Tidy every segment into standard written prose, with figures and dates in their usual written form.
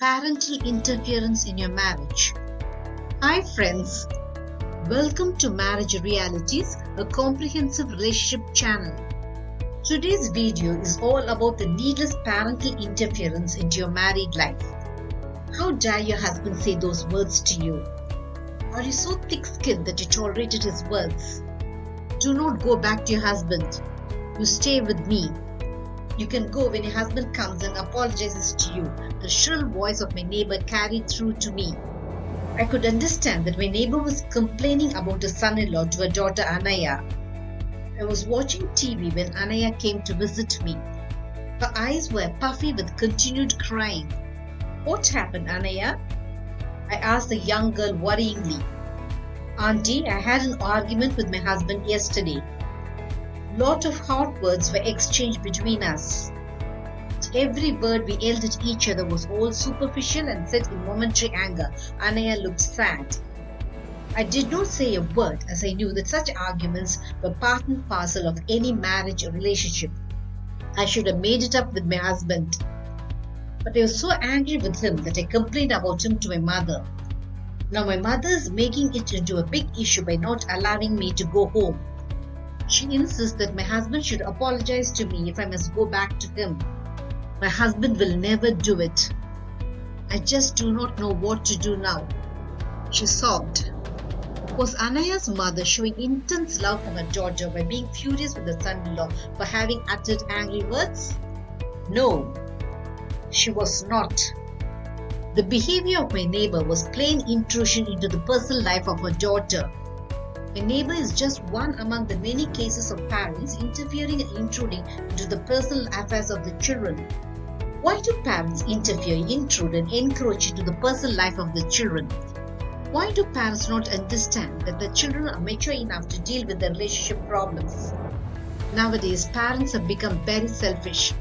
Parental interference in your marriage. Hi friends, welcome to Marriage Realities, a comprehensive relationship channel. Today's video is all about the needless parental interference into your married life. How dare your husband say those words to you? Are you so thick-skinned that you tolerated his words? Do not go back to your husband. You stay with me. You can go when your husband comes and apologizes to you. The shrill voice of my neighbor carried through to me. I could understand that my neighbor was complaining about her son-in-law to her daughter Anaya. I was watching TV when Anaya came to visit me. Her eyes were puffy with continued crying. What happened, Anaya? I asked the young girl worryingly. Auntie, I had an argument with my husband yesterday. Lot of hot words were exchanged between us. Every word we yelled at each other was all superficial and said in momentary anger. Anaya looked sad. I did not say a word as I knew that such arguments were part and parcel of any marriage or relationship. I should have made it up with my husband. But I was so angry with him that I complained about him to my mother. Now my mother is making it into a big issue by not allowing me to go home. She insists that my husband should apologize to me if I must go back to him. My husband will never do it. I just do not know what to do now. She sobbed. Was Anaya's mother showing intense love for her daughter by being furious with her son-in-law for having uttered angry words? No, she was not. The behavior of my neighbor was plain intrusion into the personal life of her daughter. My neighbor is just one among the many cases of parents interfering and intruding into the personal affairs of the children. Why do parents interfere, intrude and encroach into the personal life of the children? Why do parents not understand that the children are mature enough to deal with their relationship problems? Nowadays, parents have become very selfish.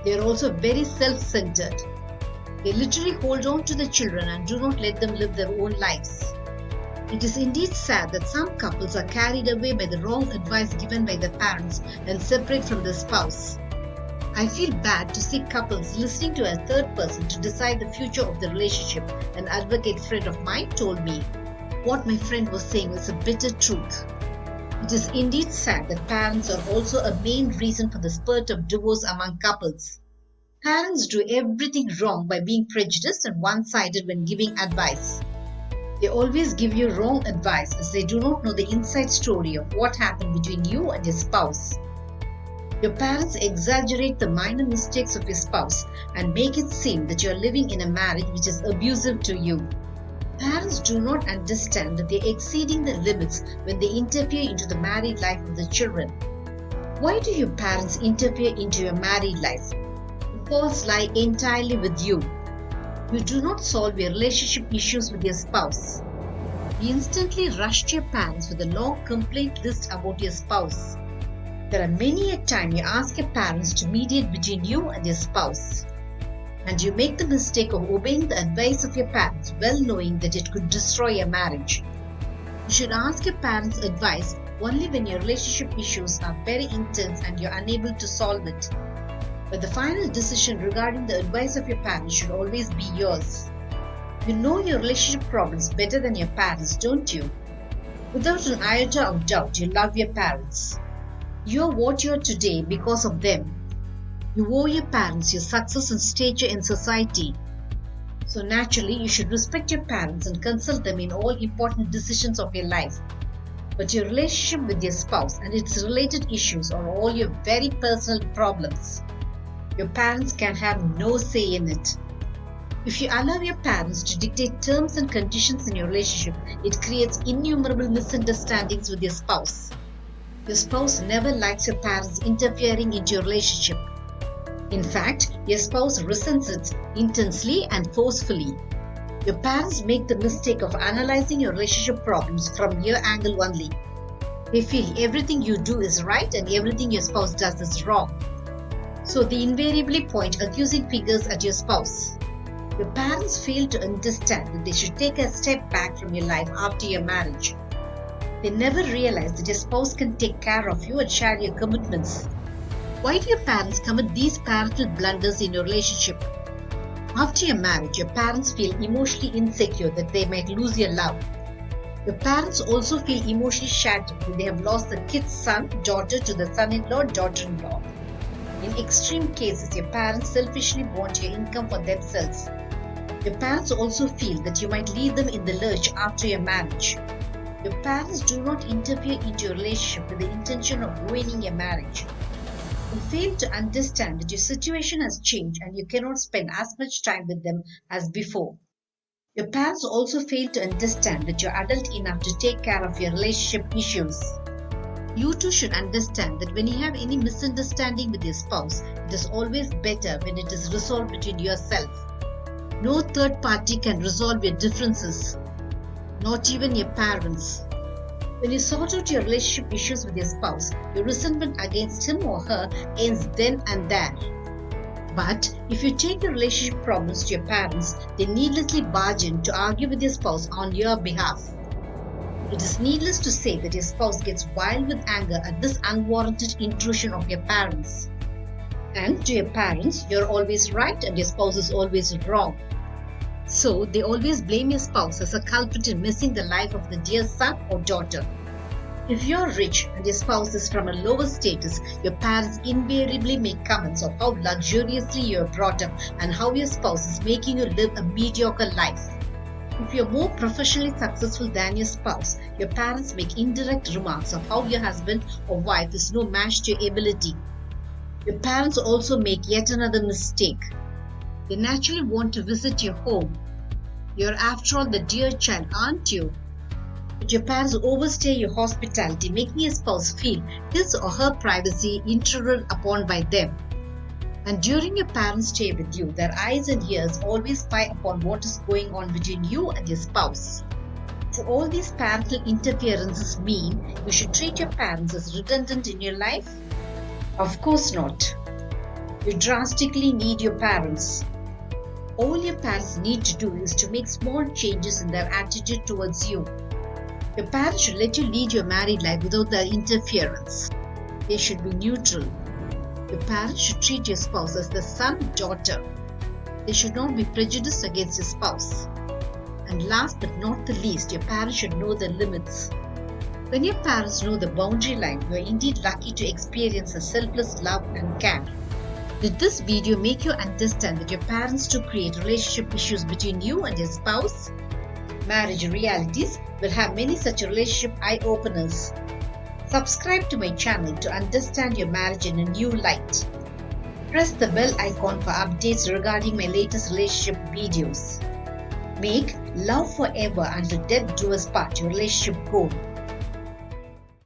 They are also very self-centered. They literally hold on to the children and do not let them live their own lives. It is indeed sad that some couples are carried away by the wrong advice given by their parents and separate from their spouse. I feel bad to see couples listening to a third person to decide the future of the relationship. An advocate friend of mine told me what my friend was saying was a bitter truth. It is indeed sad that parents are also a main reason for the spurt of divorce among couples. Parents do everything wrong by being prejudiced and one-sided when giving advice. They always give you wrong advice as they do not know the inside story of what happened between you and your spouse. Your parents exaggerate the minor mistakes of your spouse and make it seem that you are living in a marriage which is abusive to you. Parents do not understand that they are exceeding the limits when they interfere into the married life of the children. Why do your parents interfere into your married life? The faults lie entirely with you. You do not solve your relationship issues with your spouse. You instantly rush to your parents with a long complaint list about your spouse. There are many a time you ask your parents to mediate between you and your spouse. And you make the mistake of obeying the advice of your parents, well knowing that it could destroy your marriage. You should ask your parents' advice only when your relationship issues are very intense and you are unable to solve it. But the final decision regarding the advice of your parents should always be yours. You know your relationship problems better than your parents, don't you? Without an iota of doubt, you love your parents. You are what you are today because of them. You owe your parents your success and stature in society. So naturally, you should respect your parents and consult them in all important decisions of your life. But your relationship with your spouse and its related issues are all your very personal problems. Your parents can have no say in it. If you allow your parents to dictate terms and conditions in your relationship, it creates innumerable misunderstandings with your spouse. Your spouse never likes your parents interfering into your relationship. In fact, your spouse resents it intensely and forcefully. Your parents make the mistake of analyzing your relationship problems from your angle only. They feel everything you do is right and everything your spouse does is wrong. So they invariably point accusing fingers at your spouse. Your parents fail to understand that they should take a step back from your life after your marriage. They never realize that your spouse can take care of you and share your commitments. Why do your parents commit these parental blunders in your relationship? After your marriage, your parents feel emotionally insecure that they might lose your love. Your parents also feel emotionally shattered when they have lost the kid's son, daughter to the son-in-law, daughter-in-law. In extreme cases, your parents selfishly want your income for themselves. Your parents also feel that you might leave them in the lurch after your marriage. Your parents do not interfere into your relationship with the intention of ruining your marriage. You fail to understand that your situation has changed and you cannot spend as much time with them as before. Your parents also fail to understand that you're adult enough to take care of your relationship issues. You too should understand that when you have any misunderstanding with your spouse, it is always better when it is resolved between yourself. No third party can resolve your differences, not even your parents. When you sort out your relationship issues with your spouse, your resentment against him or her ends then and there. But if you take your relationship problems to your parents, they needlessly barge in to argue with your spouse on your behalf. It is needless to say that your spouse gets wild with anger at this unwarranted intrusion of your parents. And to your parents, you're always right and your spouse is always wrong. So they always blame your spouse as a culprit in missing the life of the dear son or daughter. If you're rich and your spouse is from a lower status, your parents invariably make comments of how luxuriously you're brought up and how your spouse is making you live a mediocre life. If you're more professionally successful than your spouse, your parents make indirect remarks of how your husband or wife is no match to your ability. Your parents also make yet another mistake. They naturally want to visit your home. You're after all the dear child, aren't you? But your parents overstay your hospitality, making your spouse feel his or her privacy intruded upon by them. And during your parents' stay with you, their eyes and ears always spy upon what is going on between you and your spouse. Do all these parental interferences mean you should treat your parents as redundant in your life? Of course not. You drastically need your parents. All your parents need to do is to make small changes in their attitude towards you. Your parents should let you lead your married life without their interference. They should be neutral. Your parents should treat your spouse as the son, daughter. They should not be prejudiced against your spouse. And last but not the least, your parents should know the limits. When your parents know the boundary line, you are indeed lucky to experience a selfless love and care. Did this video make you understand that your parents too create relationship issues between you and your spouse? Marriage Realities will have many such relationship eye-openers. Subscribe to my channel to understand your marriage in a new light. Press the bell icon for updates regarding my latest relationship videos. Make love forever until death do us part your relationship goal.